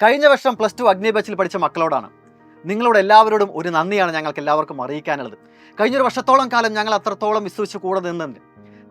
കഴിഞ്ഞ വർഷം +2 അഗ്നി ബാച്ചിൽ പഠിച്ച മക്കളോടാണ്. നിങ്ങളോട് എല്ലാവരോടും ഒരു നന്ദിയാണ് ഞങ്ങൾക്ക് എല്ലാവർക്കും അറിയിക്കാനുള്ളത്. കഴിഞ്ഞൊരു വർഷത്തോളം കാലം ഞങ്ങൾ അത്രത്തോളം വിശ്വസിച്ച് കൂടെ നിന്നുണ്ട്.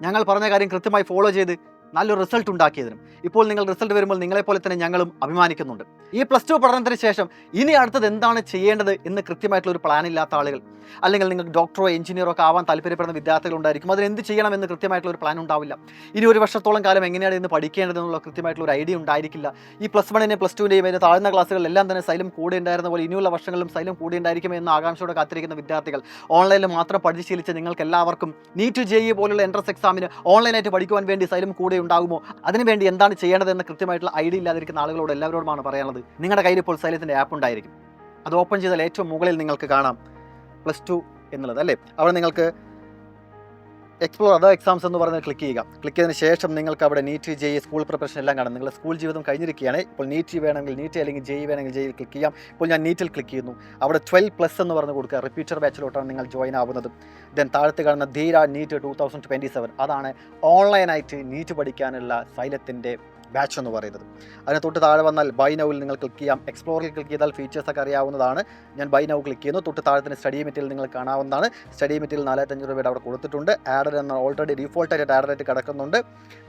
ഞങ്ങൾ പറഞ്ഞ കാര്യം കൃത്യമായി ഫോളോ ചെയ്ത് നല്ലൊരു റിസൾട്ട് ഉണ്ടാക്കിയതിനും ഇപ്പോൾ നിങ്ങൾ റിസൾട്ട് വരുമ്പോൾ നിങ്ങളെപ്പോലെ തന്നെ ഞങ്ങളും അഭിമാനിക്കുന്നുണ്ട്. ഈ +2 പഠനത്തിന് ശേഷം ഇനി അടുത്തത് എന്താണ് ചെയ്യേണ്ടത് എന്ന് കൃത്യമായിട്ടുള്ള ഒരു പ്ലാൻ ഇല്ലാത്ത ആളുകൾ, അല്ലെങ്കിൽ നിങ്ങൾക്ക് ഡോക്ടറോ എഞ്ചിനീയറോ ഒക്കെ ആവാൻ താല്പര്യപ്പെടുന്ന വിദ്യാർത്ഥികൾ ഉണ്ടായിരിക്കും. അതിന് എന്ത് ചെയ്യണമെന്ന് കൃത്യമായിട്ടുള്ള ഒരു പ്ലാൻ ഉണ്ടാവില്ല. ഇനി ഒരു വർഷത്തോളം കാലം എങ്ങനെയാണ് ഇന്ന് പഠിക്കേണ്ടതെന്നുള്ള കൃത്യമായിട്ടുള്ള ഒരു ഐഡിയ ഉണ്ടായിരിക്കില്ല. ഈ +1നെയും +2നെയും അതിൻ്റെ താഴ്ന്ന ക്ലാസ്സുകളിലെല്ലാം തന്നെ സൈലം കൂടെ ഉണ്ടായിരുന്ന പോലെ ഇനിയുള്ള വർഷങ്ങളിലും സൈലം കൂടെ ഉണ്ടായിരിക്കുമെന്ന് ആകാംക്ഷയോടെ കാത്തിരിക്കുന്ന വിദ്യാർത്ഥികൾ, ഓൺലൈനിൽ മാത്രം പഠിച്ച് നിങ്ങൾക്ക് എല്ലാവർക്കും നീറ്റ് JEE പോലുള്ള എൻട്രൻസ് എക്സാമിന് ഓൺലൈനായിട്ട് പഠിക്കുവാൻ വേണ്ടി സൈലം കൂടെ ഉണ്ടാകുമോ, അതിനുവേണ്ടി എന്താണ് ചെയ്യേണ്ടതെന്ന് കൃത്യമായിട്ടുള്ള ഐഡിയ ഇല്ലാതിരിക്കുന്ന ആളുകളോട് എല്ലാവരോടുമാണ് പറയാനുള്ളത്. നിങ്ങളുടെ കയ്യിൽ ഇപ്പോൾ സൈലത്തിൻ്റെ ആപ്പ് ഉണ്ടായിരിക്കും. അത് ഓപ്പൺ ചെയ്താൽ ഏറ്റവും മുകളിൽ നിങ്ങൾക്ക് കാണാം +2 എന്നുള്ളത്, അല്ലേ? അവിടെ നിങ്ങൾക്ക് എക്സ്പ്ലോർ അതർ എക്സാംസ് എന്ന് പറഞ്ഞ് ക്ലിക്ക് ചെയ്യുക. ക്ലിക്ക് ചെയ്തതിന് ശേഷം നിങ്ങൾക്ക് അവിടെ നീറ്റ് JEE സ്കൂൾ പ്രിപ്പറേഷൻ എല്ലാം കാണാം. നിങ്ങളുടെ സ്കൂൾ ജീവിതം കഴിഞ്ഞിരിക്കുകയാണ്. ഇപ്പോൾ നീറ്റ് വേണമെങ്കിൽ നീറ്റ്, അല്ലെങ്കിൽ JEE വേണമെങ്കിൽ JEE ക്ലിക്ക് ചെയ്യാം. ഇപ്പോൾ ഞാൻ നീറ്റിൽ ക്ലിക്ക് ചെയ്യുന്നു. അവിടെ 12+ എന്ന് പറഞ്ഞ് കൊടുക്കുക. റിപ്പീറ്റർ ബാച്ചിലോട്ടാണ് നിങ്ങൾ ജോയിൻ ആവുന്നത്. ദെൻ താഴത്ത് കാണുന്ന ധീര നീറ്റ് 2027, അതാണ് ഓൺലൈനായിട്ട് നീറ്റ് പഠിക്കാനുള്ള സൈലത്തിൻ്റെ ബാച്ച് എന്ന് പറയുന്നത്. അതിന് തൊട്ട് താഴെ വന്നാൽ ബൈ നൗവിൽ നിങ്ങൾ ക്ലിക്ക് ചെയ്യാം. എക്സ്പ്ലോറിൽ ക്ലിക്ക് ചെയ്താൽ ഫീച്ചേഴ്സൊക്കെ അറിയാവുന്നതാണ്. ഞാൻ ബൈ നൗ ക്ലിക്ക് ചെയ്യുന്നു. തൊട്ട് താഴെ തന്നെ സ്റ്റഡി മെറ്റീരിയൽ നിങ്ങൾ കാണാവുന്നതാണ്. സ്റ്റഡി മെറ്റീരിയൽ 45 രൂപയുടെ അവിടെ കൊടുത്തിട്ടുണ്ട്. ആഡഡ് എന്ന ഓൾറെഡി ഡീഫോൾട്ടായിട്ട് ആഡായിട്ട് കിടക്കുന്നുണ്ട്.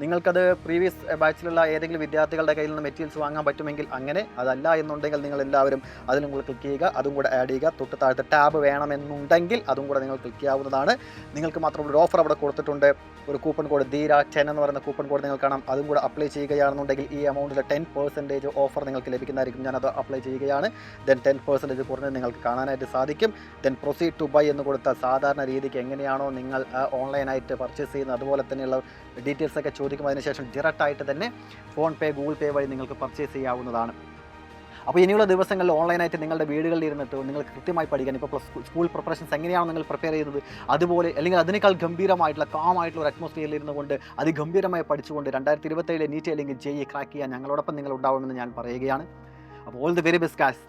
നിങ്ങൾക്കത് പ്രീവിയസ് ബാച്ചിലുള്ള ഏതെങ്കിലും വിദ്യാർത്ഥികളുടെ കയ്യിൽ നിന്ന് മെറ്റീരിയൽസ് വാങ്ങാൻ പറ്റുമെങ്കിൽ അങ്ങനെ, അതല്ല എന്നുണ്ടെങ്കിൽ നിങ്ങൾ എല്ലാവരും അതിലും കൂടെ ക്ലിക്ക് ചെയ്യുക. അതും കൂടെ ആഡ് ചെയ്യുക. തൊട്ട് താഴത്തെ ടാബ് വേണമെന്നുണ്ടെങ്കിൽ അതും കൂടെ നിങ്ങൾ ക്ലിക്ക് ചെയ്യാവുന്നതാണ്. നിങ്ങൾക്ക് മാത്രം ഒരു ഓഫർ അവിടെ കൊടുത്തിട്ടുണ്ട്. ഒരു കൂപ്പൺ കോഡ് ധീര 10 എന്ന് പറയുന്ന കൂപ്പൺ കോഡ് നിങ്ങൾ കാണാം. അതും കൂടെ അപ്ലൈ ചെയ്യുകയാണെന്നുണ്ടെങ്കിൽ ഈ എമൗണ്ടിൽ 10% ഓഫർ നിങ്ങൾക്ക് ലഭിക്കുന്നതായിരിക്കും. ഞാനത് അപ്ലൈ ചെയ്യുകയാണ്. ദെൻ 10% കുറഞ്ഞ് നിങ്ങൾക്ക് കാണാനായിട്ട് സാധിക്കും. ദെൻ പ്രൊസീഡ് ടു ബൈ എന്ന് കൊടുത്ത സാധാരണ രീതിക്ക് എങ്ങനെയാണോ നിങ്ങൾ ഓൺലൈനായിട്ട് പർച്ചേസ് ചെയ്യുന്നത് അതുപോലെ തന്നെയുള്ള ഡീറ്റെയിൽസൊക്കെ ചോദിക്കും. അതിനുശേഷം ഡയറക്റ്റായിട്ട് തന്നെ FonePe, Google Pay വഴി നിങ്ങൾക്ക് പർച്ചേസ് ചെയ്യാവുന്നതാണ്. അപ്പോൾ ഇനിയുള്ള ദിവസങ്ങളിൽ ഓൺലൈനായിട്ട് നിങ്ങളുടെ വീടുകളിൽ ഇരുന്നിട്ട് നിങ്ങൾക്ക് കൃത്യമായി പഠിക്കാൻ, ഇപ്പോൾ സ്കൂൾ പ്രിപ്പറേഷൻസ് എങ്ങനെയാണോ നിങ്ങൾ പ്രിപ്പയർ ചെയ്യുന്നത് അതുപോലെ, അല്ലെങ്കിൽ അതിനേക്കാൾ ഗംഭീരമായിട്ടുള്ള കാമായിട്ടുള്ള ഒരു അറ്റ്മോസ്ഫിയറിൽ ഇരുന്നുകൊണ്ട് അതിഗംഭീരമായി പഠിച്ചുകൊണ്ട് 2027 നീറ്റ് അല്ലെങ്കിൽ JEE ക്രാക്ക് ചെയ്യാൻ ഞങ്ങളോടൊപ്പം നിങ്ങൾ ഉണ്ടാവുമെന്ന് ഞാൻ പറയുകയാണ്. അപ്പോൾ all the very best guys.